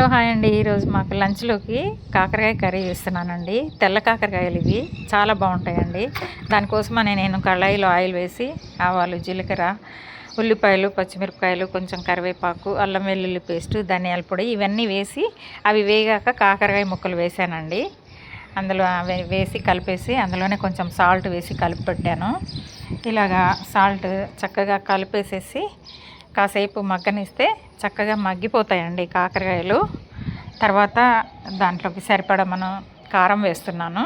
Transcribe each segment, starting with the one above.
Hello hi అండి. ఈరోజు మాకు లంచ్లోకి కాకరకాయ కర్రీ చేస్తున్నానండి. తెల్ల కాకరకాయలు ఇవి చాలా బాగుంటాయండి. దానికోసమని నేను కళాయిలో ఆయిల్ వేసి ఆవాలు, జీలకర్ర, ఉల్లిపాయలు, పచ్చిమిరపకాయలు, కొంచెం కరివేపాకు, అల్లం వెల్లుల్లి పేస్టు, ధనియాల పొడి ఇవన్నీ వేసి అవి వేగాక కాకరకాయ ముక్కలు వేసానండి. అందులో వేసి కలిపేసి అందులోనే కొంచెం సాల్ట్ వేసి కలిపి పెట్టాను. ఇలాగా సాల్ట్ చక్కగా కలిపేసేసి కాసేపు మగ్గనిస్తే చక్కగా మగ్గిపోతాయండి కాకరకాయలు. తర్వాత దాంట్లోకి సరిపడా మనం కారం వేస్తున్నాను.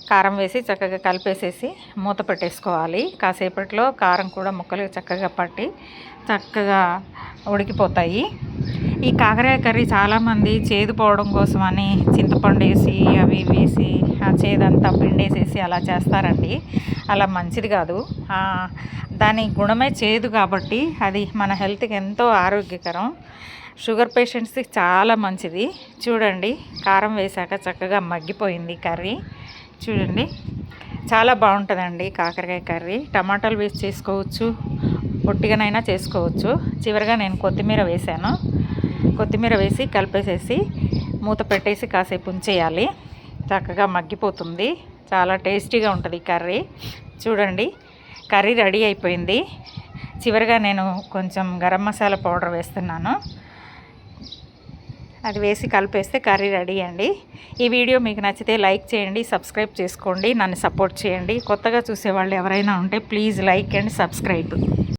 కారం వేసి చక్కగా కలిపేసేసి మూత పెట్టేసుకోవాలి. కాసేపట్లో కారం కూడా ముక్కలు చక్కగా పట్టి చక్కగా ఉడికిపోతాయి. ఈ కాకరకాయ కర్రీ చాలామంది చేదు పోవడం కోసమని చింతపండు వేసి అవి వేసి ఆ చేదంతా పిండేసేసి అలా చేస్తారండి. అలా మంచిది కాదు. దాని గుణమే చేదు కాబట్టి అది మన హెల్త్కి ఎంతో ఆరోగ్యకరం. షుగర్ పేషెంట్స్కి చాలా మంచిది. చూడండి, కారం వేశాక చక్కగా మగ్గిపోయింది కర్రీ. చూడండి, చాలా బాగుంటుందండి కాకరకాయ కర్రీ. టమాటాలు వేసి చేసుకోవచ్చు, పొట్టిగానైనా చేసుకోవచ్చు. చివరిగా నేను కొత్తిమీర వేసాను. కొత్తిమీర వేసి కలిపేసేసి మూత పెట్టేసి కాసేపు ఉంచేయాలి. చక్కగా మగ్గిపోతుంది. చాలా టేస్టీగా ఉంటుంది కర్రీ. చూడండి, కర్రీ రెడీ అయిపోయింది. చివరిగా నేను కొంచెం గరం మసాలా పౌడర్ వేస్తున్నాను. అది వేసి కలిపేస్తే కర్రీ రెడీ అండి. ఈ వీడియో మీకు నచ్చితే లైక్ చేయండి, సబ్స్క్రైబ్ చేసుకోండి, నన్ను సపోర్ట్ చేయండి. కొత్తగా చూసేవాళ్ళు ఎవరైనా ఉంటే ప్లీజ్ లైక్ అండ్ సబ్స్క్రైబ్.